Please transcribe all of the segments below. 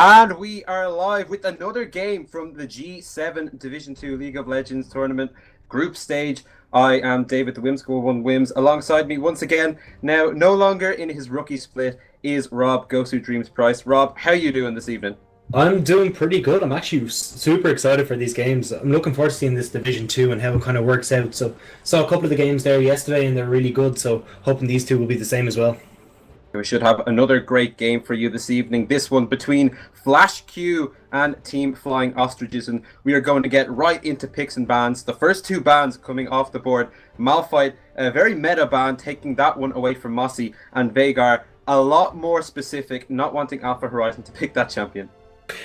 And we are live with another game from the G7 Division 2 League of Legends tournament group stage. I am David, the Whimsical One Wims. Alongside me once again, now no longer in his rookie split, is Rob Gosu Dreams Price. Rob, how are you doing this evening? I'm doing pretty good. I'm actually super excited for these games. I'm looking forward to seeing this Division 2 and how it kind of works out. So, saw a couple of the games there yesterday and they're really good. So, hoping these two will be the same as well. We should have another great game for you this evening. This one between Flash Q and Team Flying Ostriches, and we are going to get right into picks and bans. The first two bans coming off the board: Malphite, a very meta ban, taking that one away from Mossy, and Veigar, a lot more specific, not wanting Alpha Horizon to pick that champion.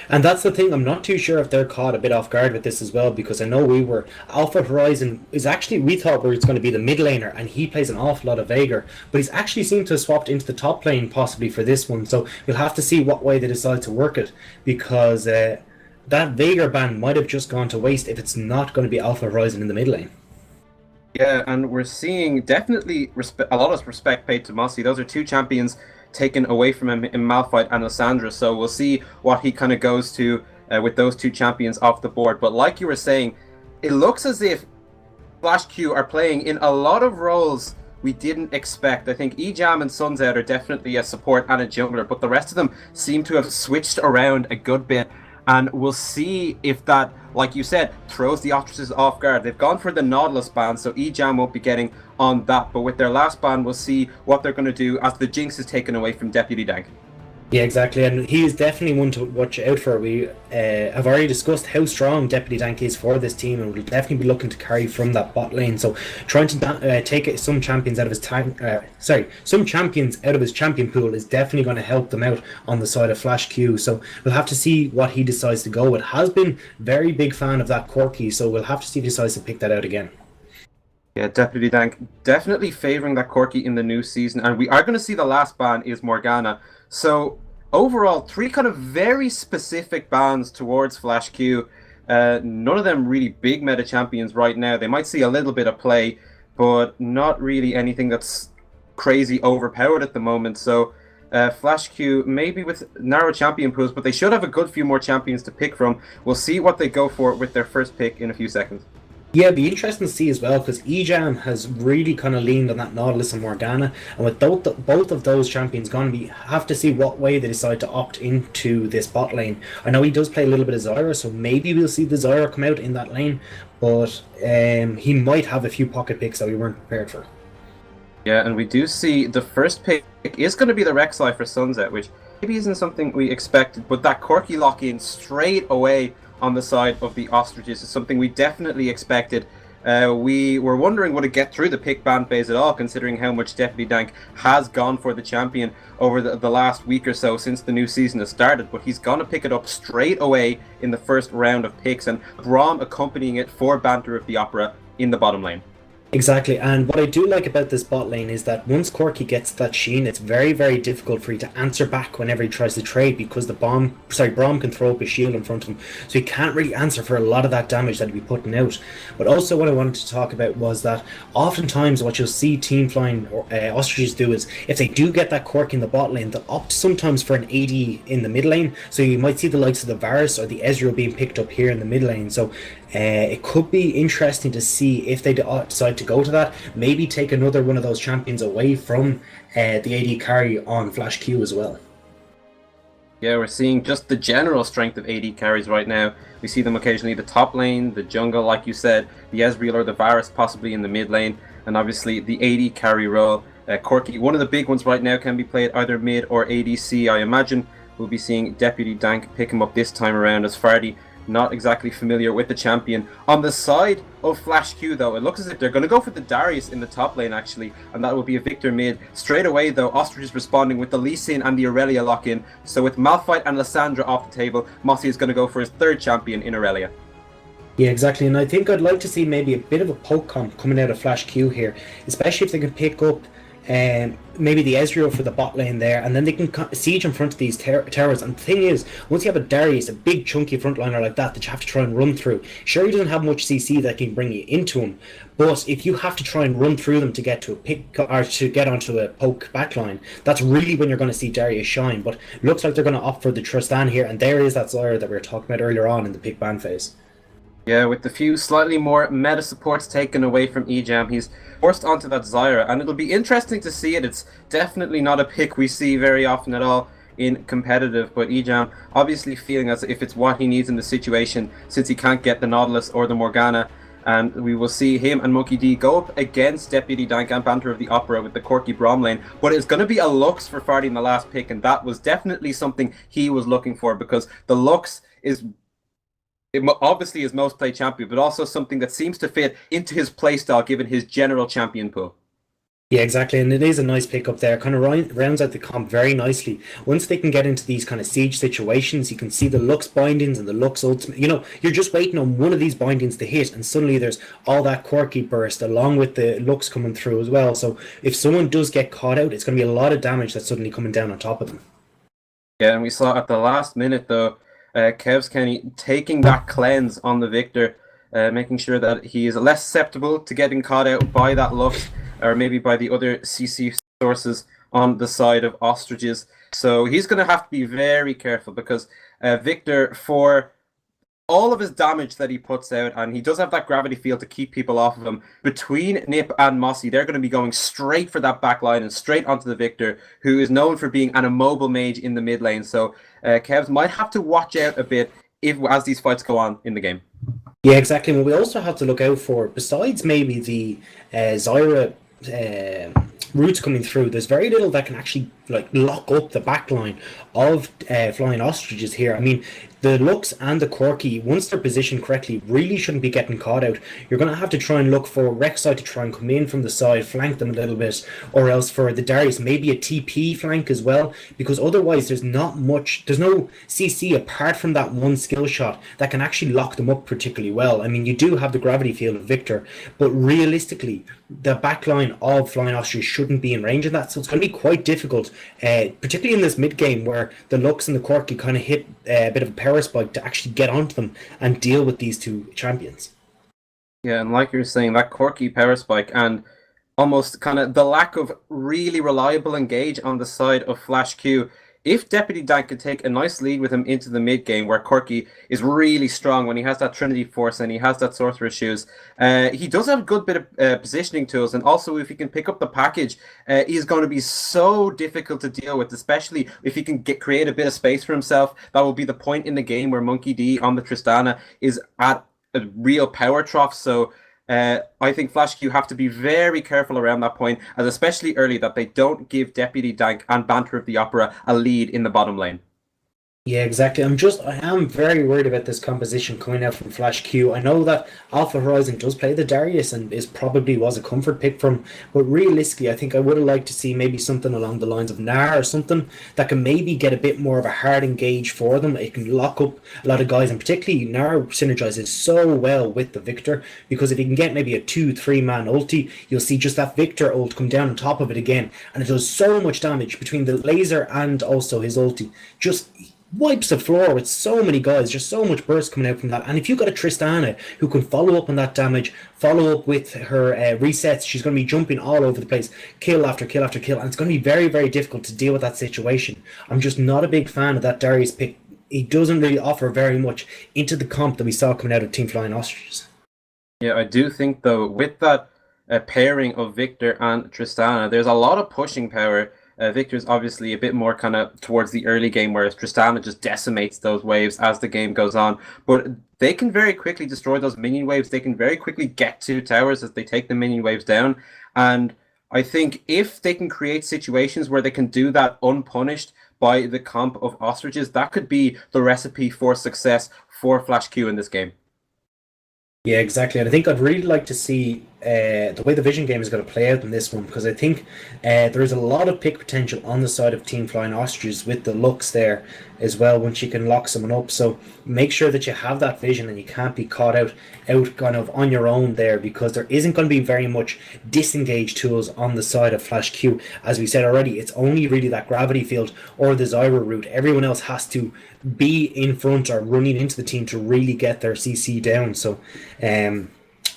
And that's the thing, I'm not too sure if they're caught a bit off guard with this as well, because I know Alpha Horizon is actually, we thought it's going to be the mid laner, and he plays an awful lot of Veigar, but he's actually seemed to have swapped into the top lane possibly for this one, so we'll have to see what way they decide to work it, because that Veigar ban might have just gone to waste if it's not going to be Alpha Horizon in the mid lane. Yeah, and we're seeing definitely a lot of respect paid to Mossy. Those are two champions taken away from him in Malphite and Lissandra, so we'll see what he kind of goes to with those two champions off the board. But like you were saying, it looks as if Flash Q are playing in a lot of roles we didn't expect. I think Ejam and Sunset are definitely a support and a jungler, but the rest of them seem to have switched around a good bit. And we'll see if that, like you said, throws the Ostriches off guard. They've gone for the Nautilus ban, so Ejam won't be getting on that. But with their last ban, we'll see what they're going to do as the Jinx is taken away from Deputy Dank. Yeah, exactly, and he is definitely one to watch out for. We have already discussed how strong Deputy Dank is for this team, and we'll definitely be looking to carry from that bot lane. So, trying to take some champions out of his some champions out of his champion pool is definitely going to help them out on the side of Flash Q. So, we'll have to see what he decides to go with. Has been very big fan of that Corki, so we'll have to see if he decides to pick that out again. Yeah, Deputy Dank definitely favouring that Corki in the new season, and we are going to see the last ban is Morgana. So overall, three kind of very specific bans towards Flash Q. None of them really big meta champions right now. They might see a little bit of play, but not really anything that's crazy overpowered at the moment. So Flash Q maybe with narrow champion pools, but they should have a good few more champions to pick from. We'll see what they go for with their first pick in a few seconds. Yeah, it'd be interesting to see as well, because Ejam has really kind of leaned on that Nautilus and Morgana, and with both of those champions gone, we have to see what way they decide to opt into this bot lane. I know he does play a little bit of Zyra, so maybe we'll see the Zyra come out in that lane, but he might have a few pocket picks that we weren't prepared for. Yeah, and we do see the first pick is going to be the Rek'Sai for Sunset, which maybe isn't something we expected, but that Corki lock-in straight away on the side of the Ostriches is something we definitely expected. We were wondering would it get through the pick ban phase at all, considering how much Deputy Dank has gone for the champion over the last week or so since the new season has started, but he's going to pick it up straight away in the first round of picks, and Braum accompanying it for Banter of the Opera in the bottom lane. Exactly, and what I do like about this bot lane is that once Corki gets that sheen, it's very, very difficult for you to answer back whenever he tries to trade, because Braum can throw up a shield in front of him, so he can't really answer for a lot of that damage that he'd be putting out. But also what I wanted to talk about was that oftentimes what you'll see Team Flying Ostriches do is, if they do get that Corki in the bot lane, they'll opt sometimes for an AD in the mid lane, so you might see the likes of the Varus or the Ezreal being picked up here in the mid lane. So it could be interesting to see if they decide to go to that, maybe take another one of those champions away from the AD carry on Flash Q as well. Yeah, we're seeing just the general strength of AD carries right now. We see them occasionally the top lane, the jungle, like you said, the Ezreal or the Varus possibly in the mid lane, and obviously the AD carry role. Corki, one of the big ones right now, can be played either mid or ADC. I imagine we'll be seeing Deputy Dank pick him up this time around, as Fardy not exactly familiar with the champion. On the side of Flash Q, though, it looks as if they're going to go for the Darius in the top lane, actually, and that will be a Victor mid. Straight away, though, Ostrich is responding with the Lee Sin and the Aurelia lock-in. So with Malphite and Lissandra off the table, Mossy is going to go for his third champion in Aurelia. Yeah, exactly, and I think I'd like to see maybe a bit of a poke comp coming out of Flash Q here, especially if they can pick up maybe the Ezreal for the bot lane there, and then they can siege in front of these towers. And the thing is, once you have a Darius, a big chunky frontliner like that you have to try and run through, sure, he doesn't have much CC that can bring you into him, but if you have to try and run through them to get to a pick or to get onto a poke backline, that's really when you're going to see Darius shine. But looks like they're going to opt for the Tristan here, and there is that Zyra that we were talking about earlier on in the pick ban phase. Yeah, with the few slightly more meta supports taken away from Ejam, he's forced onto that Zyra, and it'll be interesting to see it. It's definitely not a pick we see very often at all in competitive, but Ejam obviously feeling as if it's what he needs in the situation since he can't get the Nautilus or the Morgana, and we will see him and Monkey D go up against Deputy Dank and Banter of the Opera with the Corki Brom lane, but it's going to be a Lux for Farty in the last pick, and that was definitely something he was looking for, because the Lux is obviously his most played champion, but also something that seems to fit into his playstyle given his general champion pool. Yeah, exactly, and it is a nice pickup there. Kind of rounds out the comp very nicely. Once they can get into these kind of siege situations, you can see the Lux bindings and the Lux ultimate. You know, you're just waiting on one of these bindings to hit, and suddenly there's all that quirky burst along with the Lux coming through as well. So if someone does get caught out, it's going to be a lot of damage that's suddenly coming down on top of them. Yeah, and we saw at the last minute though, Kev's Kenny taking that cleanse on the Victor, making sure that he is less susceptible to getting caught out by that Lux, or maybe by the other CC sources on the side of Ostriches. So he's going to have to be very careful, because Victor, for all of his damage that he puts out, and he does have that gravity field to keep people off of him, between Nip and Mossy, they're going to be going straight for that back line and straight onto the Victor, who is known for being an immobile mage in the mid lane. So Kevs might have to watch out a bit as these fights go on in the game. Yeah, exactly. What we also have to look out for, besides maybe the Zyra roots coming through, there's very little that can actually like lock up the backline of Flying Ostriches here. I mean, the Lux and the Corki, once they're positioned correctly, really shouldn't be getting caught out. You're going to have to try and look for Rek'Sai to try and come in from the side, flank them a little bit, or else for the Darius, maybe a TP flank as well, because otherwise there's not much, there's no CC apart from that one skill shot that can actually lock them up particularly well. I mean, you do have the gravity field of Victor, but realistically, the backline of Flying Ostrich shouldn't be in range of that, so it's going to be quite difficult, particularly in this mid game where the Lux and the Corki kind of hit a bit of a power spike to actually get onto them and deal with these two champions. Yeah, and like you're saying, that Corki power spike and almost kind of the lack of really reliable engage on the side of Flash Q. If Deputy Dank could take a nice lead with him into the mid game, where Corki is really strong when he has that Trinity Force and he has that Sorcerer's Shoes, he does have a good bit of positioning tools, and also if he can pick up the package, he's going to be so difficult to deal with, especially if he can create a bit of space for himself. That will be the point in the game where Monkey D on the Tristana is at a real power trough. So I think Flash Q have to be very careful around that point, and especially early, that they don't give Deputy Dank and Banter of the Opera a lead in the bottom lane. Yeah, exactly. I am very worried about this composition coming out from Flash Q. I know that Alpha Horizon does play the Darius and was a comfort pick from, but realistically, I think I would have liked to see maybe something along the lines of Gnar or something that can maybe get a bit more of a hard engage for them. It can lock up a lot of guys, and particularly Gnar synergizes so well with the Victor, because if you can get maybe a 2-3 man ulti, you'll see just that Victor ult come down on top of it again, and it does so much damage between the laser and also his ulti. Just wipes the floor with so many guys, just so much burst coming out from that. And if you've got a Tristana who can follow up on that damage, follow up with her resets, she's going to be jumping all over the place, kill after kill after kill, and it's going to be very, very difficult to deal with that situation. I'm just not a big fan of that Darius pick. He doesn't really offer very much into the comp that we saw coming out of Team Flying Ostriches. Yeah, I do think, though, with that pairing of Victor and Tristana, there's a lot of pushing power. Victor's obviously a bit more kind of towards the early game, whereas Tristana just decimates those waves as the game goes on. But they can very quickly destroy those minion waves. They can very quickly get to towers as they take the minion waves down. And I think if they can create situations where they can do that unpunished by the comp of Ostriches, that could be the recipe for success for Flash Q in this game. Yeah, exactly. And I think I'd really like to see the way the vision game is going to play out in this one, because I think there is a lot of pick potential on the side of Team Flying Ostriches with the looks there as well once you can lock someone up. So make sure that you have that vision and you can't be caught out kind of on your own there, because there isn't going to be very much disengage tools on the side of Flash Q. As we said already, it's only really that gravity field or the Zyra route. Everyone else has to be in front or running into the team to really get their CC down. So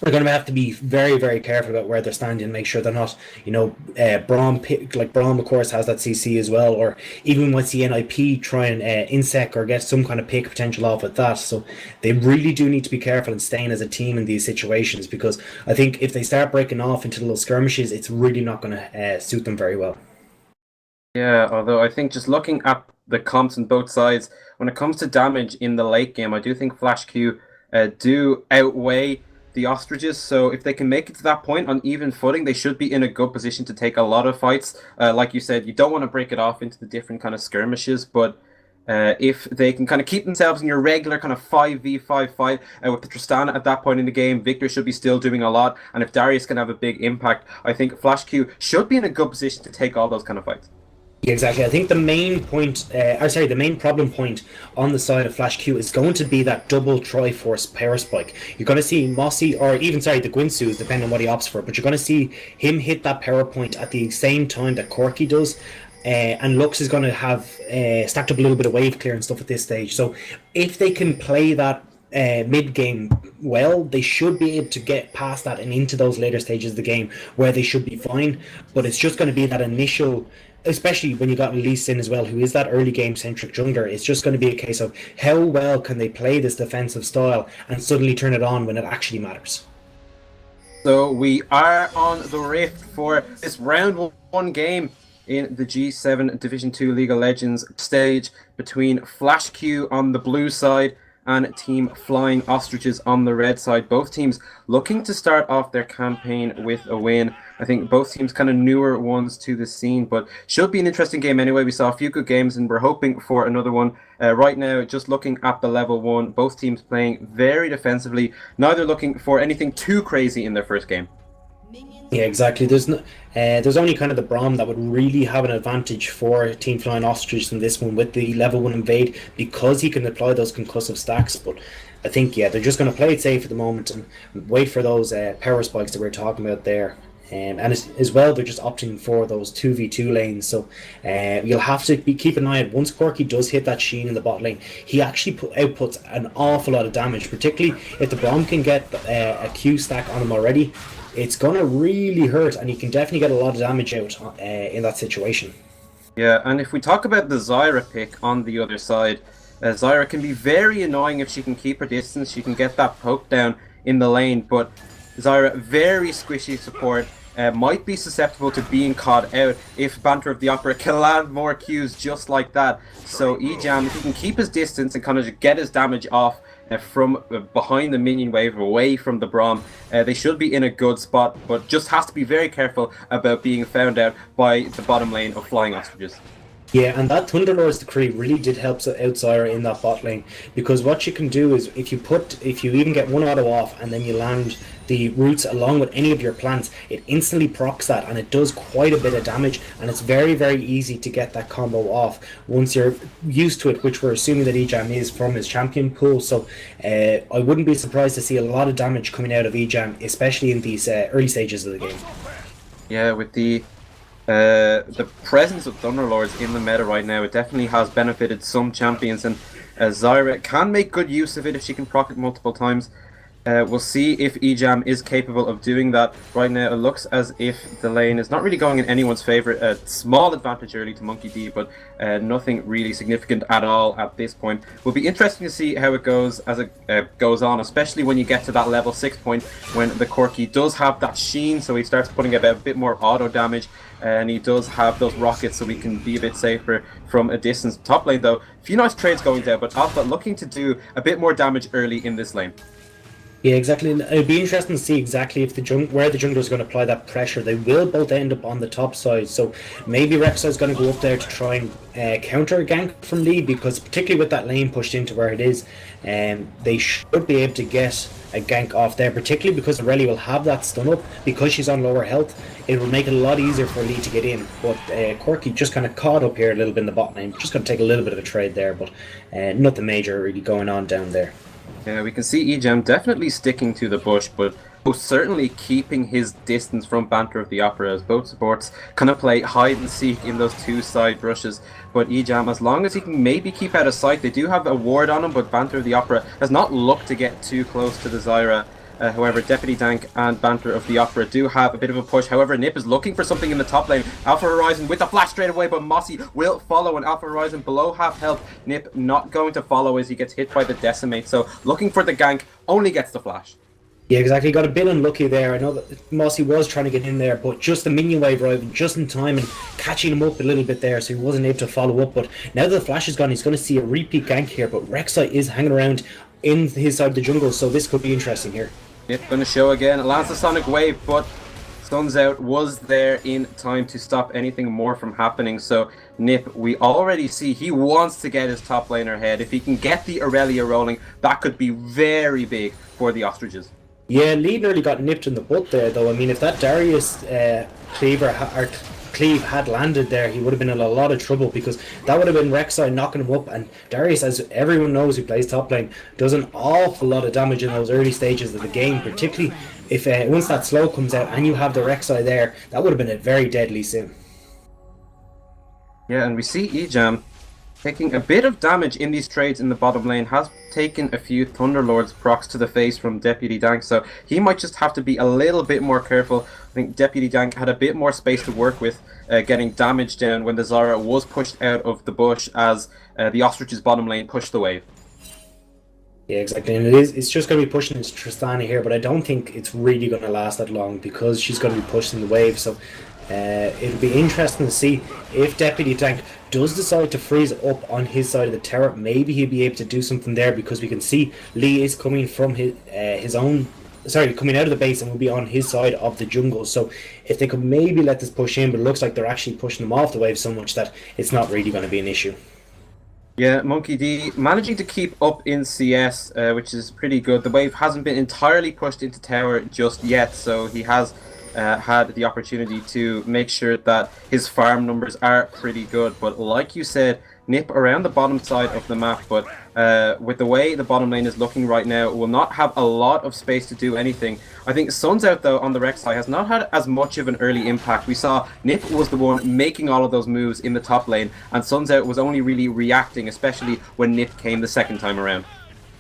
we're going to have to be very, very careful about where they're standing and make sure they're not, Braum, Braum, of course, has that CC as well, or even once the NIP try and insect or get some kind of pick potential off at that. So they really do need to be careful and staying as a team in these situations, because I think if they start breaking off into little skirmishes, it's really not going to suit them very well. Yeah, although I think just looking at the comps on both sides, when it comes to damage in the late game, I do think Flash Q do outweigh the Ostriches. So if they can make it to that point on even footing, they should be in a good position to take a lot of fights. Like you said, you don't want to break it off into the different kind of skirmishes, but if they can kind of keep themselves in your regular kind of 5v5 fight with the Tristana at that point in the game, Victor should be still doing a lot. And if Darius can have a big impact, I think Flash Q should be in a good position to take all those kind of fights. Yeah, exactly. I think the main point, the main problem point on the side of Flash Q is going to be that double Triforce power spike. You're going to see Mossy, or even, the Gwinsus, depending on what he opts for, but you're going to see him hit that power point at the same time that Corki does. And Lux is going to have stacked up a little bit of wave clear and stuff at this stage. So if they can play that mid game well, they should be able to get past that and into those later stages of the game where they should be fine. But it's just going to be that initial, especially when you got Lee Sin as well, who is that early game centric jungler. It's just going to be a case of how well can they play this defensive style and suddenly turn it on when it actually matters. So we are on the rift for this round one game in the G7 Division 2 League of Legends stage between Flash Q on the blue side and Team Flying Ostriches on the red side. Both teams looking to start off their campaign with a win. I think both teams kind of newer ones to the scene, but should be an interesting game anyway. We saw a few good games and we're hoping for another one. Right now, just looking at the level one, both teams playing very defensively, neither looking for anything too crazy in their first game. Yeah, exactly. There's only kind of the Braum that would really have an advantage for Team Flying Ostrich in this one with the level 1 invade, because he can apply those concussive stacks. But I think, yeah, they're just going to play it safe at the moment and wait for those power spikes that we're talking about there. And as well, they're just opting for those 2v2 lanes. So you'll have to keep an eye out. Once Corki does hit that Sheen in the bot lane, he actually outputs an awful lot of damage, particularly if the Braum can get a Q stack on him already. It's going to really hurt, and you can definitely get a lot of damage out in that situation. Yeah, and if we talk about the Zyra pick on the other side, Zyra can be very annoying if she can keep her distance. She can get that poke down in the lane, but Zyra, very squishy support, might be susceptible to being caught out if Banter of the Opera can land more Qs just like that. So Ejam, if he can keep his distance and kind of get his damage off from behind the minion wave, away from the Braum, they should be in a good spot, but just has to be very careful about being found out by the bottom lane of Flying Ostriches. Yeah, and that Thunderlord's Decree really did help out Zyra in that bot lane, because what you can do is if you even get one auto off and then you land the roots along with any of your plants, it instantly procs that, and it does quite a bit of damage, and it's very, very easy to get that combo off once you're used to it, which we're assuming that Ejam is from his champion pool. So I wouldn't be surprised to see a lot of damage coming out of Ejam, especially in these early stages of the game. Yeah, with the presence of Thunderlords in the meta right now, it definitely has benefited some champions, and Zyra can make good use of it if she can proc it multiple times. We'll see if Ejam is capable of doing that. Right now, it looks as if the lane is not really going in anyone's favor. A small advantage early to Monkey D, but nothing really significant at all at this point. Will be interesting to see how it goes as it goes on, especially when you get to that level 6 point, when the Corki does have that Sheen, so he starts putting a bit more auto damage, and he does have those rockets, so we can be a bit safer from a distance. Top lane, though, a few nice trades going down, but Alpha looking to do a bit more damage early in this lane. Yeah, exactly. And it'd be interesting to see exactly if where the jungler is going to apply that pressure. They will both end up on the top side, so maybe Rek'Sai is going to go up there to try and counter a gank from Lee, because particularly with that lane pushed into where it is, they should be able to get a gank off there. Particularly because Aurelia will have that stun up because she's on lower health. It will make it a lot easier for Lee to get in. But Corki just kind of caught up here a little bit in the bot lane. Just going to take a little bit of a trade there, but nothing major really going on down there. Yeah, we can see Ejam definitely sticking to the bush, but most certainly keeping his distance from Banter of the Opera, as both supports kind of play hide and seek in those two side brushes. But Ejam, as long as he can maybe keep out of sight, they do have a ward on him, but Banter of the Opera has not looked to get too close to the Zyra. However, Deputy Dank and Banter of the Opera do have a bit of a push. However, Nip is looking for something in the top lane. Alpha Horizon with the flash straight away, but Mossy will follow, and Alpha Horizon below half health. Nip not going to follow as he gets hit by the Decimate. So looking for the gank, only gets the flash. Yeah, exactly. Got a bit unlucky there. I know that Mossy was trying to get in there, but just the minion wave arriving just in time and catching him up a little bit there, so he wasn't able to follow up. But now that the flash is gone, he's going to see a repeat gank here. But Rek'Sai is hanging around in his side of the jungle, so this could be interesting here. Nip going to show again. Lands the Sonic Wave, but Sun's Out was there in time to stop anything more from happening. So Nip, we already see he wants to get his top laner ahead. If he can get the Aurelia rolling, that could be very big for the Ostriches. Yeah, Lee nearly got nipped in the butt there, though. I mean, if that Darius Cleave had landed there, he would have been in a lot of trouble, because that would have been Rek'Sai knocking him up. And Darius, as everyone knows who plays top lane, does an awful lot of damage in those early stages of the game, particularly if once that slow comes out and you have the Rek'Sai there, that would have been a very deadly sim. Yeah, and we see Ejam taking a bit of damage in these trades in the bottom lane, has taken a few Thunderlords procs to the face from Deputy Dank, so he might just have to be a little bit more careful. I think Deputy Dank had a bit more space to work with, getting damage down when the Zyra was pushed out of the bush as the Ostrich's bottom lane pushed the wave. Yeah, exactly, and it's just going to be pushing into Tristana here, but I don't think it's really going to last that long because she's going to be pushing the wave. So it'll be interesting to see if Deputy Tank does decide to freeze up on his side of the tower. Maybe he'll be able to do something there, because we can see Lee is coming from his own. Sorry, coming out of the base and will be on his side of the jungle. So if they could maybe let this push in, but it looks like they're actually pushing them off the wave so much that it's not really going to be an issue. Yeah, Monkey D managing to keep up in CS, which is pretty good. The wave hasn't been entirely pushed into tower just yet, so he has had the opportunity to make sure that his farm numbers are pretty good. But like you said, Nip around the bottom side of the map, but with the way the bottom lane is looking right now, will not have a lot of space to do anything. I think Sun's Out, though, on the Rek'Sai has not had as much of an early impact. We saw Nip was the one making all of those moves in the top lane, and Sun's Out was only really reacting, especially when Nip came the second time around.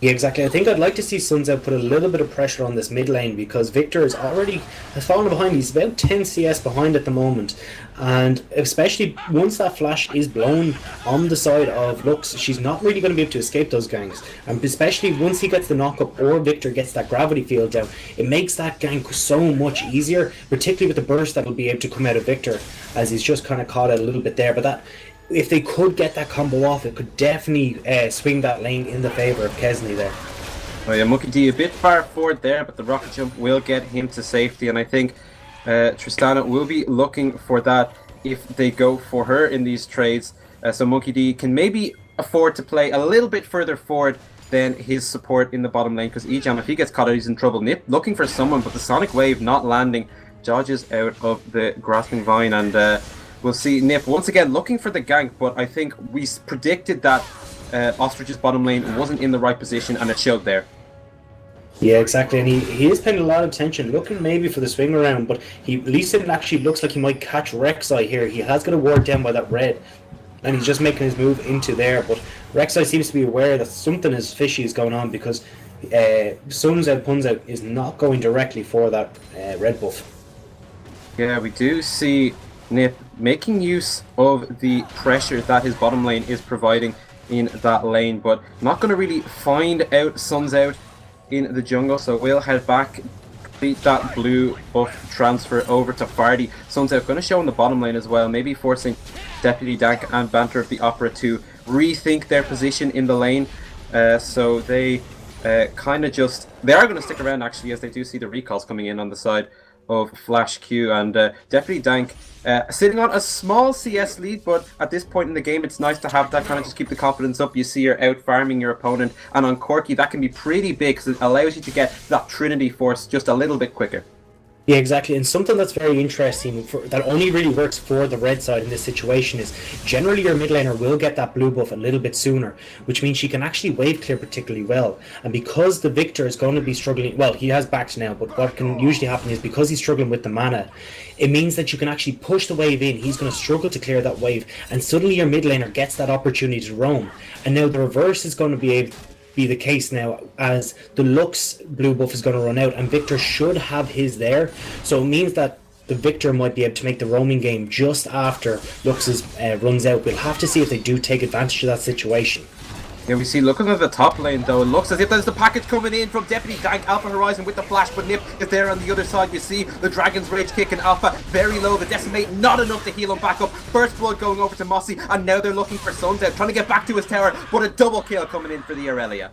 Yeah, exactly. I think I'd like to see Sun's Out put a little bit of pressure on this mid lane, because Victor has fallen behind. He's about 10 CS behind at the moment, and especially once that flash is blown on the side of Lux, she's not really going to be able to escape those ganks. And especially once he gets the knock up or Victor gets that gravity field down, it makes that gank so much easier, particularly with the burst that will be able to come out of Victor, as he's just kind of caught out a little bit there. But that, if they could get that combo off, it could definitely swing that lane in the favour of Kesney there. Oh yeah, Monkey D a bit far forward there, but the rocket jump will get him to safety, and I think Tristana will be looking for that if they go for her in these trades. So Monkey D can maybe afford to play a little bit further forward than his support in the bottom lane, because Ejam, if he gets caught out, he's in trouble. Nip looking for someone, but the Sonic Wave not landing, dodges out of the Grasping Vine, and we'll see Nip once again looking for the gank, but I think we predicted that Ostrich's bottom lane wasn't in the right position, and it showed there. Yeah, exactly, and he is paying a lot of attention, looking maybe for the swing around, but Lee Sin actually looks like he might catch Rek'Sai here. He has got a ward down by that red, and he's just making his move into there, but Rek'Sai seems to be aware that something is fishy is going on, because Sun's Out, Pun's Out is not going directly for that red buff. Yeah, we do see Nip making use of the pressure that his bottom lane is providing in that lane, but not going to really find out Sun's Out in the jungle, so we'll head back, complete that blue buff transfer over to Fardy. Sun's Out going to show in the bottom lane as well, maybe forcing Deputy Dank and Banter of the Opera to rethink their position in the lane, so they kind of just they are going to stick around actually as they do see the recalls coming in on the side of Flash Q and definitely Dank sitting on a small CS lead, but at this point in the game it's nice to have that kind of just keep the confidence up. You see you're out farming your opponent, and on Corki that can be pretty big because it allows you to get that Trinity Force just a little bit quicker. Yeah, exactly. And something that's very interesting that only really works for the red side in this situation is generally your mid laner will get that blue buff a little bit sooner, which means she can actually wave clear particularly well. And because the Victor is going to be struggling, well, he has backed now, but what can usually happen is because he's struggling with the mana, it means that you can actually push the wave in. He's going to struggle to clear that wave, and suddenly your mid laner gets that opportunity to roam. And now the reverse is going to be the case now, as the Lux blue buff is going to run out and Victor should have his there, so it means that the Victor might be able to make the roaming game just after Lux's runs out. We'll have to see if they do take advantage of that situation. Yeah, we see looking at the top lane though, it looks as if there's the package coming in from Deputy Dank, Alpha Horizon with the flash, but Nip is there on the other side. You see the Dragon's Rage kicking Alpha very low, the Decimate not enough to heal him back up. First blood going over to Mossy, and now they're looking for Suns out, trying to get back to his tower, but a double kill coming in for the Aurelia.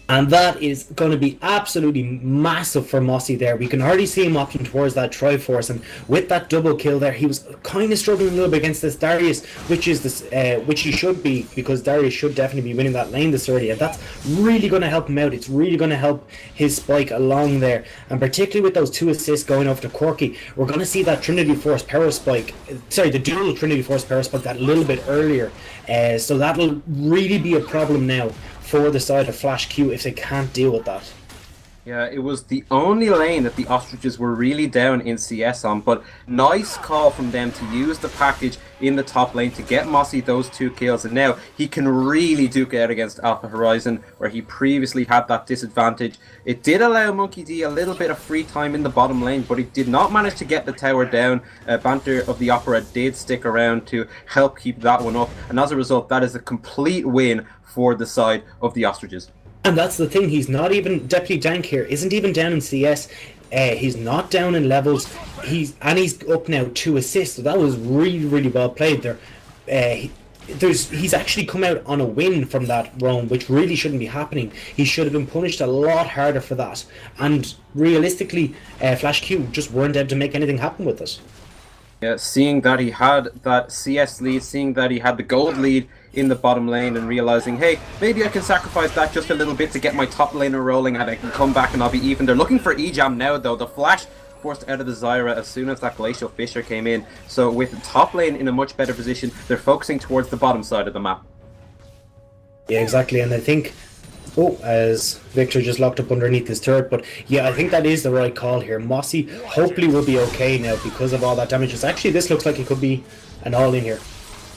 And that is going to be absolutely massive for Mossy there. We can already see him opting towards that Triforce, and with that double kill there, he was kind of struggling a little bit against this Darius, which he should be, because Darius should definitely be winning that lane this early, and that's really going to help him out. It's really going to help his spike along there, and particularly with those 2 assists going off to Corki, we're going to see that Trinity Force power spike, the dual Trinity Force power spike that little bit earlier, so that'll really be a problem now for the side of Flash Q if they can't deal with that. Yeah, it was the only lane that the Ostriches were really down in CS on, but nice call from them to use the package in the top lane to get Mossy those 2 kills, and now he can really duke it out against Alpha Horizon, where he previously had that disadvantage. It did allow Monkey D a little bit of free time in the bottom lane, but he did not manage to get the tower down. Banter of the Opera did stick around to help keep that one up, and as a result, that is a complete win for the side of the Ostriches. And that's the thing, he's not even, Deputy Dank here isn't even down in CS, he's not down in levels, he's up now 2 assists, so that was really, really well played there. He's actually come out on a win from that roam, which really shouldn't be happening. He should have been punished a lot harder for that, and realistically, Flash Q just weren't able to make anything happen with it. Yeah, seeing that he had that CS lead, seeing that he had the gold lead in the bottom lane, and realizing, hey, maybe I can sacrifice that just a little bit to get my top laner rolling and I can come back and I'll be even. They're looking for E-Jam now though. The flash forced out of the Zyra as soon as that Glacial Fissure came in. So with the top lane in a much better position, they're focusing towards the bottom side of the map. Yeah, exactly, and I think as Victor just locked up underneath his turret, but yeah, I think that is the right call here. Mossy hopefully will be okay now because of all that damage. Actually, this looks like it could be an all-in here.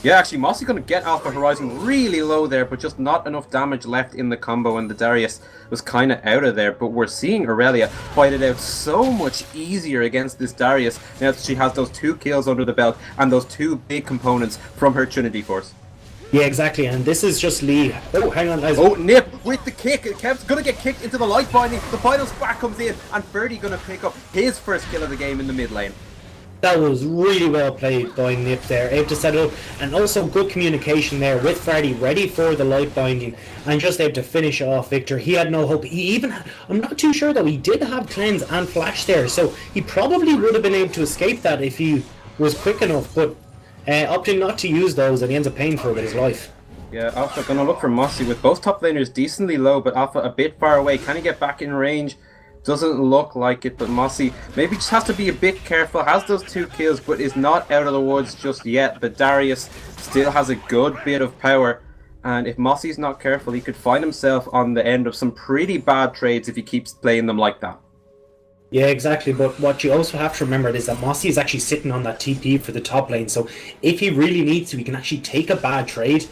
Yeah, actually, Mossy going to get Alpha Horizon really low there, but just not enough damage left in the combo, and the Darius was kind of out of there. But we're seeing Aurelia fight it out so much easier against this Darius now that she has those 2 kills under the belt and those 2 big components from her Trinity Force. Yeah, exactly, and this is just Lee. Oh, hang on. Oh, Nip with the kick. Kev's going to get kicked into the light binding. The final spark comes in, and Ferdy going to pick up his first kill of the game in the mid lane. That was really well played by Nip there, able to set it up, and also good communication there with Ferdy, ready for the light binding, and just able to finish off Victor. He had no hope. He even, I'm not too sure though, he did have cleanse and flash there, so he probably would have been able to escape that if he was quick enough, but opting not to use those, and he ends up paying for it with his life. Yeah, Alpha gonna look for Mossy with both top laners decently low, but Alpha a bit far away. Can he get back in range? Doesn't look like it, but Mossy maybe just has to be a bit careful. Has those 2 kills, but is not out of the woods just yet. But Darius still has a good bit of power, and if Mossy's not careful, he could find himself on the end of some pretty bad trades if he keeps playing them like that. Yeah, exactly, but what you also have to remember is that Mossy is actually sitting on that TP for the top lane, so if he really needs to, he can actually take a bad trade,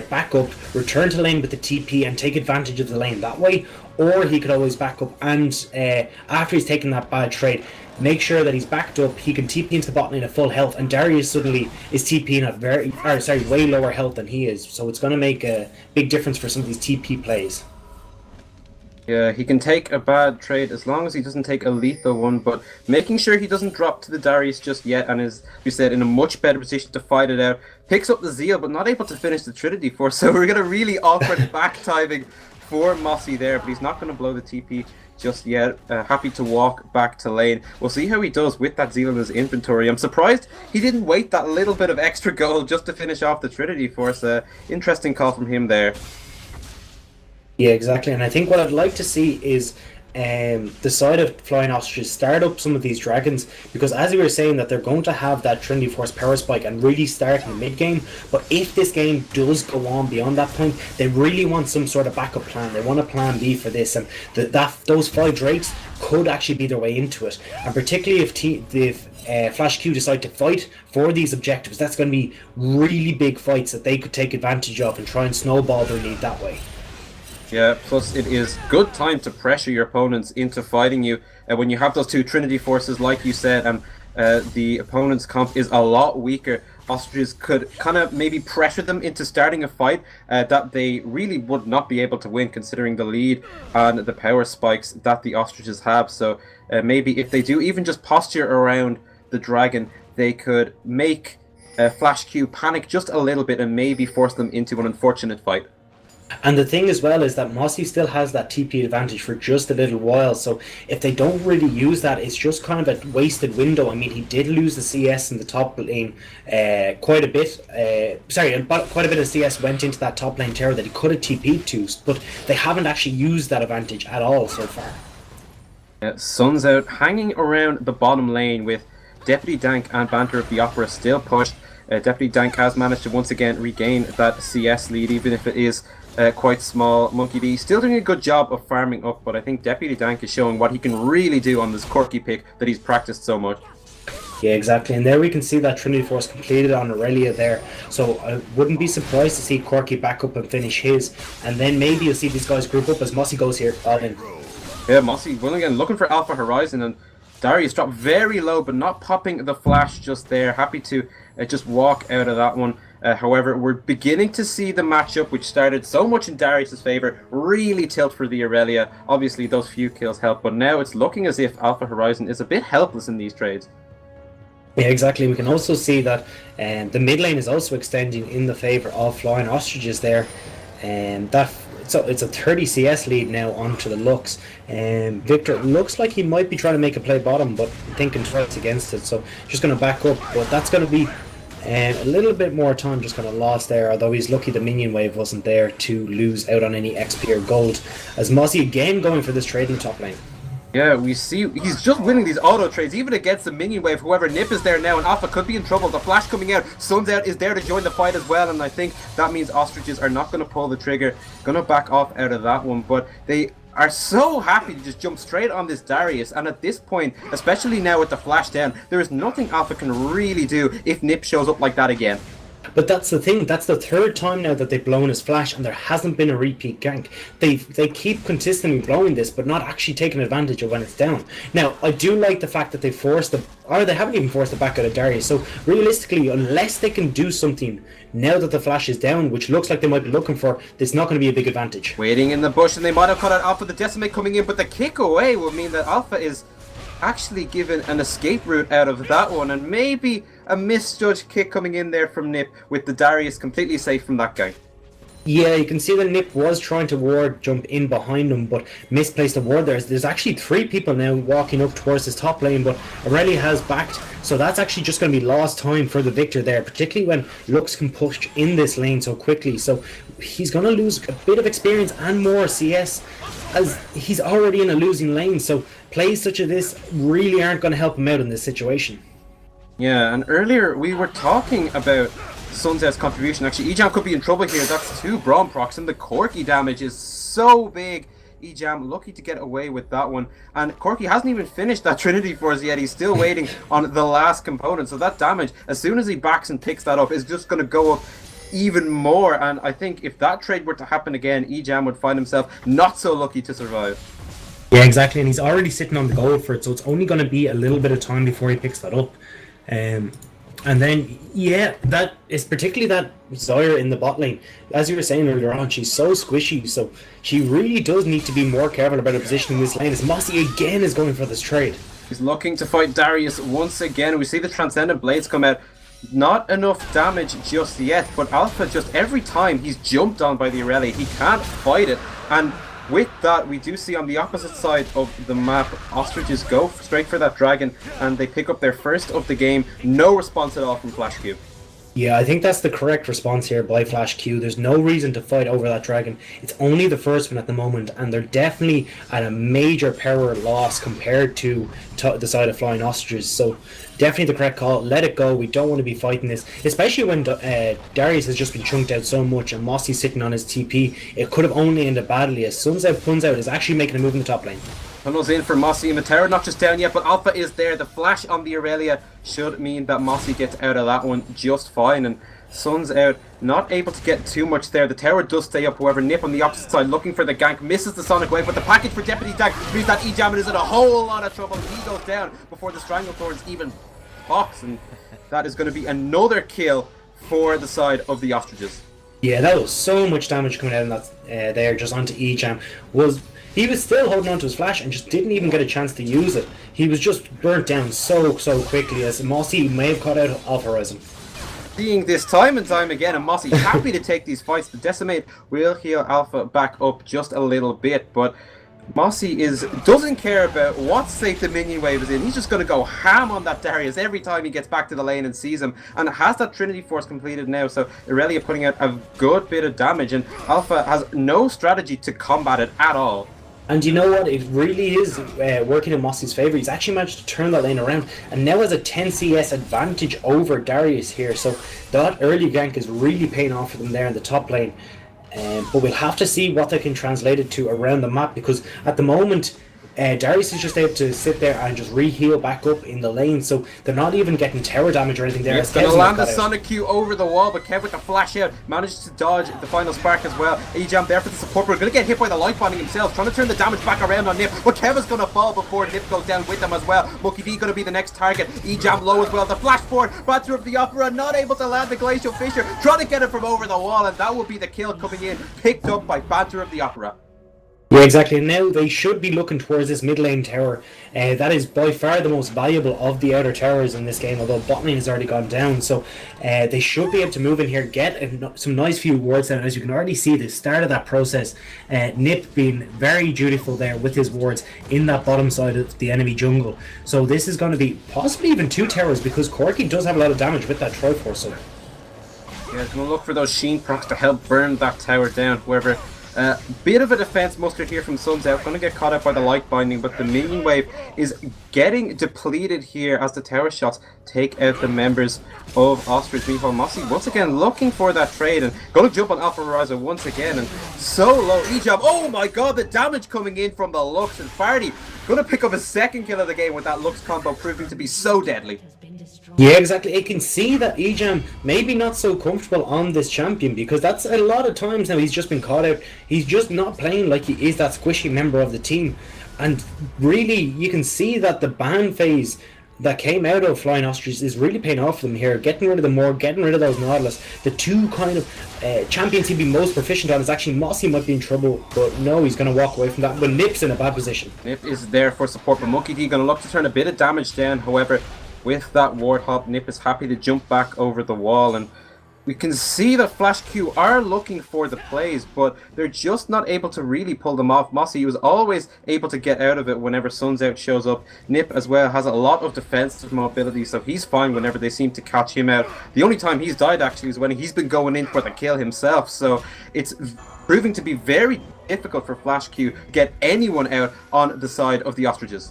back up, return to lane with the TP and take advantage of the lane that way, or he could always back up and after he's taken that bad trade, make sure that he's backed up, he can TP into the bot lane at full health, and Darius suddenly is TPing at way lower health than he is, so it's going to make a big difference for some of these TP plays. Yeah, he can take a bad trade as long as he doesn't take a lethal one, but making sure he doesn't drop to the Darius just yet, and is, we said, in a much better position to fight it out. Picks up the Zeal, but not able to finish the Trinity Force, so we're going to really awkward back timing for Mossy there, but he's not going to blow the TP just yet. Happy to walk back to lane. We'll see how he does with that Zeal in his inventory. I'm surprised he didn't wait that little bit of extra gold just to finish off the Trinity Force. Interesting call from him there. Yeah, exactly. And I think what I'd like to see is the side of Flying Ostriches start up some of these dragons, because as you were saying that they're going to have that Trinity Force power spike and really start in the mid game, but if this game does go on beyond that point, they really want some sort of backup plan. They want a plan B for this, and those 5 Drakes could actually be their way into it. And particularly if Flash Q decide to fight for these objectives, that's going to be really big fights that they could take advantage of and try and snowball their lead that way. Yeah, plus it is good time to pressure your opponents into fighting you. When you have those 2 Trinity Forces, like you said, and the opponent's comp is a lot weaker, Ostriches could kind of maybe pressure them into starting a fight that they really would not be able to win, considering the lead and the power spikes that the Ostriches have. So maybe if they do even just posture around the dragon, they could make Flash Q panic just a little bit and maybe force them into an unfortunate fight. And the thing as well is that Mossy still has that TP advantage for just a little while, so if they don't really use that, it's just kind of a wasted window. I mean, he did lose the CS in the top lane quite a bit. Quite a bit of CS went into that top lane tower that he could have TP'd to, but they haven't actually used that advantage at all so far. Sun's out hanging around the bottom lane with Deputy Dank and Banter of the Opera still pushed. Deputy Dank has managed to once again regain that CS lead, even if it is quite small. Monkey D still doing a good job of farming up, but I think Deputy Dank is showing what he can really do on this quirky pick that he's practiced so much. Yeah, exactly. And there we can see that Trinity Force completed on Aurelia there. So I wouldn't be surprised to see Quirky back up and finish his. And then maybe you'll see these guys group up as Mossy goes here. All in. Yeah, Mossy, well again, looking for Alpha Horizon, and Darius dropped very low, but not popping the flash just there. Happy to just walk out of that one. However, we're beginning to see the matchup, which started so much in Darius' favor, really tilt for the Aurelia. Obviously, those few kills help, but now it's looking as if Alpha Horizon is a bit helpless in these trades. Yeah, exactly. We can also see that the mid lane is also extending in the favor of Flying Ostriches there. So it's a 30 CS lead now onto the Lux. Victor looks like he might be trying to make a play bottom, but thinking twice against it. So just going to back up, but that's going to be a little bit more time just kind of lost there, although he's lucky the minion wave wasn't there to lose out on any XP or gold. As Mossy again going for this trade in the top lane. Yeah, we see he's just winning these auto trades, even against the minion wave. However, Nip is there now, and Alpha could be in trouble. The flash coming out, Sun's out is there to join the fight as well, and I think that means Ostriches are not going to pull the trigger, going to back off out of that one. But they are so happy to just jump straight on this Darius, and at this point, especially now with the flash down, there is nothing Alpha can really do if Nip shows up like that again. But that's the thing, that's the 3rd time now that they've blown his flash and there hasn't been a repeat gank. They keep consistently blowing this but not actually taking advantage of when it's down. Now, I do like the fact that they forced the, or they haven't even forced the back out of Darius, so realistically, unless they can do something now that the flash is down, which looks like they might be looking for, there's not going to be a big advantage. Waiting in the bush, and they might have caught out Alpha. The Decimate coming in, but the kick away will mean that Alpha is actually given an escape route out of that one, and maybe a misjudged kick coming in there from Nip with the Darius completely safe from that guy. Yeah, you can see that Nip was trying to ward jump in behind him, but misplaced the ward there. There's actually 3 people now walking up towards his top lane, but Aurelia has backed, so that's actually just going to be lost time for the Victor there, particularly when Lux can push in this lane so quickly. So he's going to lose a bit of experience and more CS, as he's already in a losing lane, so plays such as this really aren't going to help him out in this situation. Yeah, and earlier we were talking about Sunset's contribution. Actually, Ejam could be in trouble here. That's 2 Braum procs, and the Corki damage is so big. Ejam lucky to get away with that one. And Corki hasn't even finished that Trinity Force yet. He's still waiting on the last component. So that damage, as soon as he backs and picks that up, is just going to go up even more. And I think if that trade were to happen again, Ejam would find himself not so lucky to survive. Yeah, exactly. And he's already sitting on the gold for it, so it's only going to be a little bit of time before he picks that up. And then, yeah, that is particularly that Zyra in the bot lane. As you were saying earlier on, she's so squishy, so she really does need to be more careful about her position in this lane, as Mossy again is going for this trade. He's looking to fight Darius once again. We see the Transcendent Blades come out. Not enough damage just yet, but Alpha, just every time he's jumped on by the Aurelia, he can't fight it. And with that, we do see on the opposite side of the map, Ostriches go straight for that dragon, and they pick up their first of the game. No response at all from Flash Q. Yeah, I think that's the correct response here by Flash Q. There's no reason to fight over that dragon. It's only the first one at the moment, and they're definitely at a major power loss compared to the side of Flying Ostriches. So definitely the correct call. Let it go. We don't want to be fighting this, especially when Darius has just been chunked out so much and Mossy's sitting on his TP. It could have only ended badly, as Suns Out Puns Out is actually making a move in the top lane. Tunnels in for Mossy, and the tower not just down yet, but Alpha is there. The flash on the Aurelia should mean that Mossy gets out of that one just fine, and Sun's out, not able to get too much there. The tower does stay up, however. Nip on the opposite side looking for the gank, misses the Sonic Wave, but the package for Deputy Tank means that E-Jam is in a whole lot of trouble. He goes down before the Stranglethorns even pops, and that is going to be another kill for the side of the Ostriches. Yeah, that was so much damage coming out in that there, just onto E-Jam. He was still holding on to his flash and just didn't even get a chance to use it. He was just burnt down so quickly, as Mossy may have caught out of Horizon. Seeing this time and time again, and Mossy happy to take these fights. The Decimate will heal Alpha back up just a little bit, but Mossy doesn't care about what state the minion wave is in. He's just going to go ham on that Darius every time he gets back to the lane and sees him, and has that Trinity Force completed now, so Aurelia putting out a good bit of damage, and Alpha has no strategy to combat it at all. And you know what? It really is working in Mossy's favour. He's actually managed to turn that lane around and now has a 10 CS advantage over Darius here. So that early gank is really paying off for them there in the top lane. But we'll have to see what they can translate it to around the map, because at the moment Darius is just able to sit there and just re-heal back up in the lane, so they're not even getting tower damage or anything there. He's going to land the Sonic Q over the wall, but Kev with the flash out managed to dodge the final spark as well. E-Jam there for the support. We're going to get hit by the light bonding himself, trying to turn the damage back around on Nip, but Kev is going to fall before Nip goes down with him as well. Monkey D going to be the next target. E-Jam low as well. The flash forward, Banter of the Opera not able to land the Glacial Fissure, trying to get it from over the wall, and that will be the kill coming in, picked up by Banter of the Opera. Yeah, exactly. Now they should be looking towards this mid lane tower. That is by far the most valuable of the outer towers in this game, although bot lane has already gone down. So they should be able to move in here, get some nice few wards down. As you can already see, the start of that process, Nip being very dutiful there with his wards in that bottom side of the enemy jungle. So this is going to be possibly even two towers, because Corki does have a lot of damage with that Triforce. So yeah, he's going to look for those Sheen procs to help burn that tower down. However, bit of a defense mustered here from Suns Out. Going to get caught out by the light binding, but the minion wave is getting depleted here as the tower shots take out the members of Ostrich. Meanwhile, Mossy once again looking for that trade and going to jump on Alpha Horizon once again, and so low. E-Jam, oh my god, the damage coming in from the Lux, and Fardy going to pick up a second kill of the game with that Lux combo proving to be so deadly. yeah, exactly. I can see that E-Jam maybe not so comfortable on this champion, because that's a lot of times now he's just been caught out. He's just not playing like he is that squishy member of the team. And really, you can see that the ban phase that came out of Flying Ostriches is really paying off for them here. Getting rid of the Morg, getting rid of those Nautilus. The two kind of champions he'd be most proficient on is actually Mossy might be in trouble, but no, he's going to walk away from that. But Nip's in a bad position. Nip is there for support, but Monkey D going to look to turn a bit of damage down. However, with that ward hop, Nip is happy to jump back over the wall, and we can see that Flash Q are looking for the plays, but they're just not able to really pull them off. Mossy was always able to get out of it whenever Suns Out shows up. Nip as well has a lot of defensive mobility, so he's fine whenever they seem to catch him out. The only time he's died actually is when he's been going in for the kill himself, so it's proving to be very difficult for Flash Q to get anyone out on the side of the Ostriches.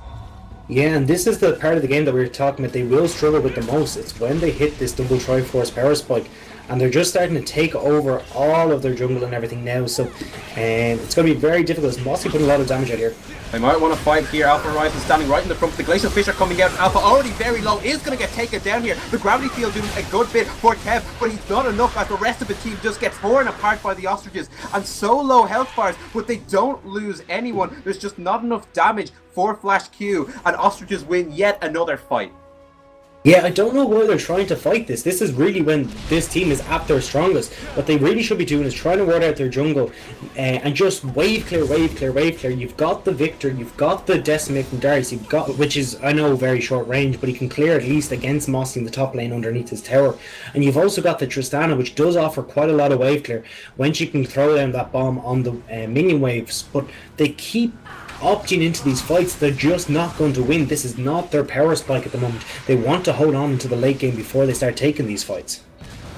Yeah, and this is the part of the game that we were talking about. They will struggle with the most. It's when they hit this double Triforce power spike, and they're just starting to take over all of their jungle and everything now. So it's going to be very difficult. Mossy putting a lot of damage out here. They might want to fight here. Alpha Horizon standing right in the front. The Glacial Fissure coming out. Alpha already very low, is going to get taken down here. The Gravity Field doing a good bit for Kev, but he's not enough as the rest of the team just gets torn apart by the Ostriches. And so low health bars, but they don't lose anyone. There's just not enough damage for Flash Q, and Ostriches win yet another fight. Yeah, I don't know why they're trying to fight this. This is really when this team is at their strongest. What they really should be doing is trying to ward out their jungle and just wave clear, wave clear, wave clear. You've got the Victor, you've got the Decimate from Darius, you've got, which is, I know, very short range, but he can clear at least against Mossy in the top lane underneath his tower. And you've also got the Tristana, which does offer quite a lot of wave clear when she can throw down that bomb on the minion waves. But they keep opting into these fights. They're just not going to win. This is not their power spike at the moment. They want to hold on into the late game before they start taking these fights.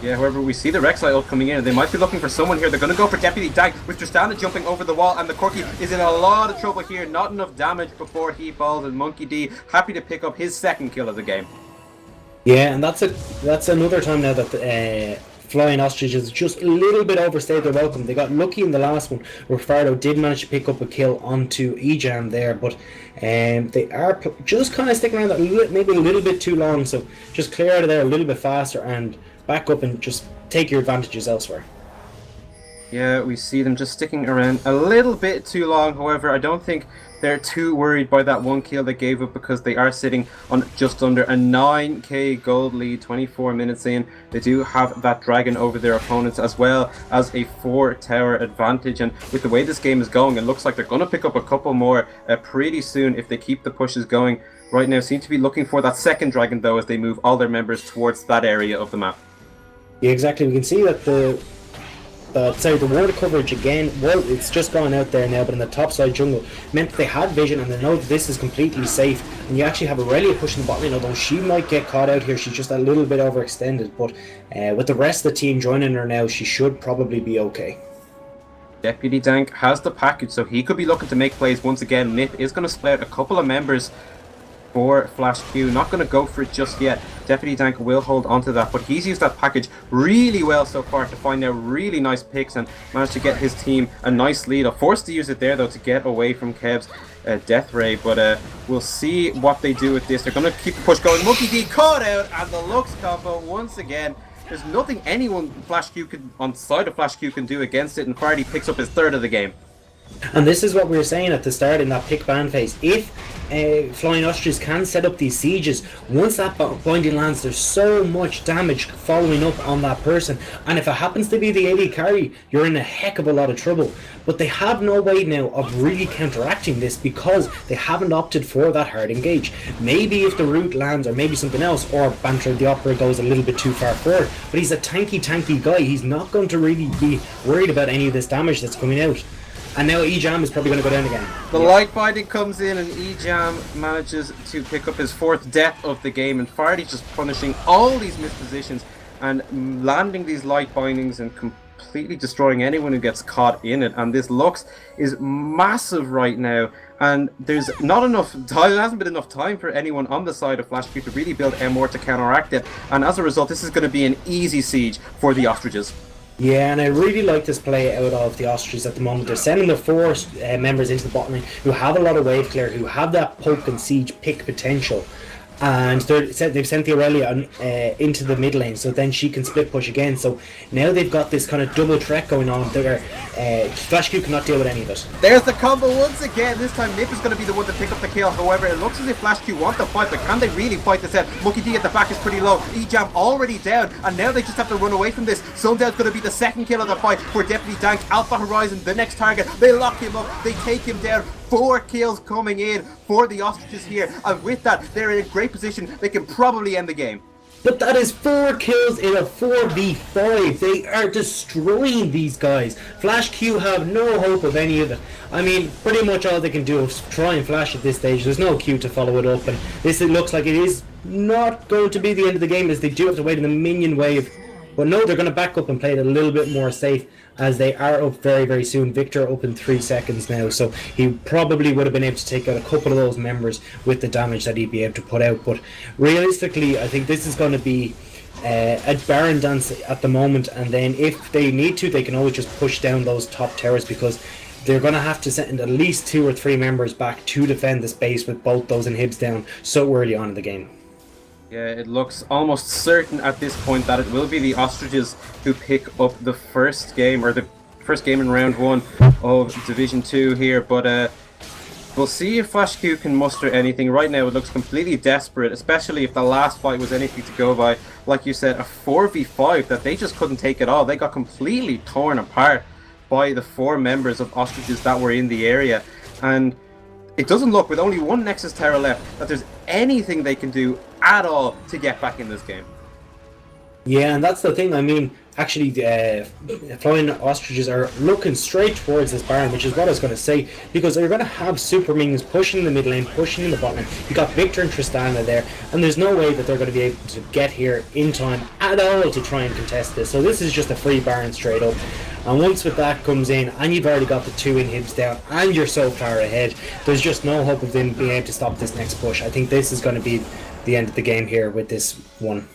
Yeah, however, we see the Rek'Sai ult coming in, and they might be looking for someone here. They're going to go for Deputy Dank, with Tristana jumping over the wall, and the Corki is in a lot of trouble here. Not enough damage before he falls, and Monkey D happy to pick up his second kill of the game. Yeah, and that's another time now that the Flying Ostriches just a little bit overstayed their welcome. They got lucky in the last one where Fardo did manage to pick up a kill onto Ejam there, but they are just kind of sticking around that maybe a little bit too long, so just clear out of there a little bit faster and back up and just take your advantages elsewhere. Yeah, we see them just sticking around a little bit too long. However, I don't think they're too worried by that one kill they gave up, because they are sitting on just under a 9k gold lead 24 minutes in. They do have that dragon over their opponents, as well as a 4-tower advantage, and with the way this game is going, it looks like they're going to pick up a couple more pretty soon if they keep the pushes going. Right now seem to be looking for that second dragon though, as they move all their members towards that area of the map. Yeah, exactly. We can see that the water coverage again, well, it's just gone out there now, but in the top side jungle meant that they had vision and they know that this is completely safe. And you actually have Aurelia pushing the bot lane, although she might get caught out here. She's just a little bit overextended, but with the rest of the team joining her now, she should probably be okay. Deputy Dank has the package, so he could be looking to make plays once again. Nip is going to split a couple of members for Flash Q. Not going to go for it just yet. Deputy Dank will hold onto that, but he's used that package really well so far to find out really nice picks and managed to get his team a nice lead. Forced to use it there though to get away from Kev's death ray, but we'll see what they do with this. They're going to keep the push going. Monkey D caught out, and the Lux combo once again. There's nothing anyone Flash Q can, on side of Flash Q, can do against it, and Fardy picks up his third of the game. And this is what we were saying at the start in that pick ban phase. If Flying Ostriches can set up these sieges, once that binding lands, there's so much damage following up on that person. And if it happens to be the AD carry, you're in a heck of a lot of trouble. But they have no way now of really counteracting this, because they haven't opted for that hard engage. Maybe if the root lands, or maybe something else, or Banter the Opera goes a little bit too far forward. But he's a tanky guy. He's not going to really be worried about any of this damage that's coming out. And now Ejam is probably going to go down again. The light binding comes in, and Ejam manages to pick up his fourth death of the game, and Fardy's just punishing all these mispositions and landing these light bindings and completely destroying anyone who gets caught in it. And this Lux is massive right now, and there's not enough time, there hasn't been enough time for anyone on the side of Flash Q to really build M4 to counteract it, and as a result this is going to be an easy siege for the Ostriches. Yeah, and I really like this play out of the Ostriches at the moment. They're sending their four members into the bottom lane who have a lot of wave clear, who have that poke and siege pick potential. And they've sent the Aurelia into the mid lane, so then she can split push again. So now they've got this kind of double threat going on there. Flash Q cannot deal with any of it. There's the combo once again. This time Nip is going to be the one to pick up the kill. However, it looks as if Flash Q want to fight, but can they really fight this out? Monkey D at the back is pretty low. Ejam already down, and now they just have to run away from this. Sundown's going to be the second kill of the fight for Deputy Dank. Alpha Horizon, the next target. They lock him up. They take him down. 4 kills coming in for the Ostriches here, and with that they're in a great position. They can probably end the game. But that is 4 kills in a 4v5. They are destroying these guys. Flash Q have no hope of any of it. I mean, pretty much all they can do is try and flash at this stage. There's no Q to follow it up, and this, it looks like it is not going to be the end of the game, as they do have to wait in the minion wave. But no, they're going to back up and play it a little bit more safe, as they are up very, very soon. Victor up in 3 seconds now, so he probably would have been able to take out a couple of those members with the damage that he'd be able to put out. But realistically, I think this is going to be a Baron dance at the moment, and then if they need to, they can always just push down those top towers, because they're going to have to send at least 2 or 3 members back to defend the space with both those inhibs down so early on in the game. Yeah, it looks almost certain at this point that it will be the Ostriches who pick up the first game, or the first game in round 1 of Division 2 here. But We'll see if Flash Q can muster anything. Right now, it looks completely desperate, especially if the last fight was anything to go by. Like you said, a 4v5 that they just couldn't take at all. They got completely torn apart by the 4 members of Ostriches that were in the area. And it doesn't look, with only one Nexus Tower left, that there's anything they can do at all to get back in this game. Yeah, and that's the thing. I mean, actually, flying ostriches are looking straight towards this Baron, which is what I was going to say, because they're going to have super minions pushing in the mid lane, pushing in the bot lane. You got Victor and Tristana there, and there's no way that they're going to be able to get here in time at all to try and contest this. So this is just a free Baron straight up. And once with that comes in, and you've already got the 2 inhibs down, and you're so far ahead, there's just no hope of them being able to stop this next push. I think this is going to be the end of the game here with this one.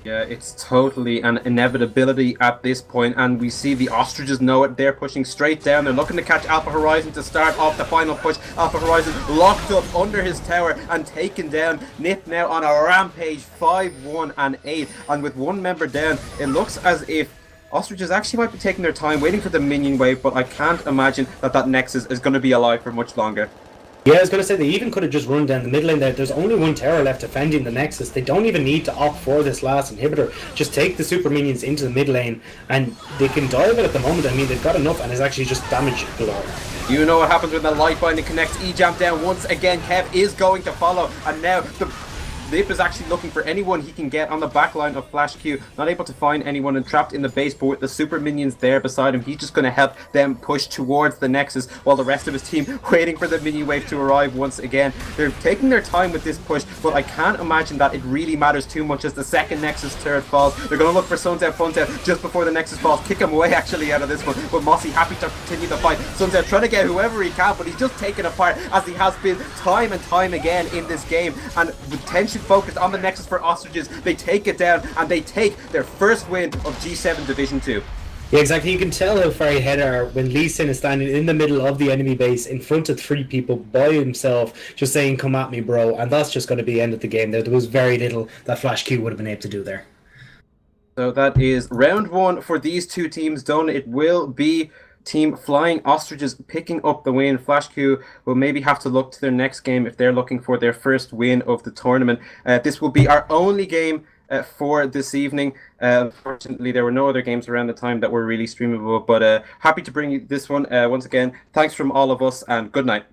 Yeah, it's totally an inevitability at this point, and we see the Ostriches know it. They're pushing straight down. They're looking to catch Alpha Horizon to start off the final push. Alpha Horizon locked up under his tower and taken down. Nip now on a rampage, 5-1 and 8, and with one member down, it looks as if Ostriches actually might be taking their time waiting for the minion wave, but I can't imagine that Nexus is going to be alive for much longer. Yeah, I was going to say, they even could have just run down the mid lane there. There's only one tower left defending the Nexus. They don't even need to opt for this last inhibitor. Just take the super minions into the mid lane, and they can dive it at the moment. I mean, they've got enough, and it's actually just damage galore. You know what happens when the light binding connects. E-Jam down once again. Kev is going to follow, and now the Nip is actually looking for anyone he can get on the back line of Flash Q. Not able to find anyone and trapped in the base, but with the super minions there beside him, he's just going to help them push towards the Nexus while the rest of his team waiting for the minion wave to arrive once again. They're taking their time with this push, but I can't imagine that it really matters too much as the second Nexus turret falls. They're going to look for Sunset Funset just before the Nexus falls. Kick him away actually out of this one, but Mossy happy to continue the fight. Sunset trying to get whoever he can, but he's just taken apart as he has been time and time again in this game, and with tension focused on the Nexus for Ostriches, they take it down and they take their first win of G7 Division 2. Yeah, exactly. You can tell how far ahead are when Lee Sin is standing in the middle of the enemy base in front of 3 people by himself, just saying, "Come at me, bro." And that's just going to be the end of the game there. There was very little that Flash Q would have been able to do there. So that is round 1 for these 2 teams done. It will be Team Flying Ostriches picking up the win. Flash Q will maybe have to look to their next game if they're looking for their first win of the tournament. This will be our only game for this evening. Unfortunately, there were no other games around the time that were really streamable, but happy to bring you this one once again. Thanks from all of us, and good night.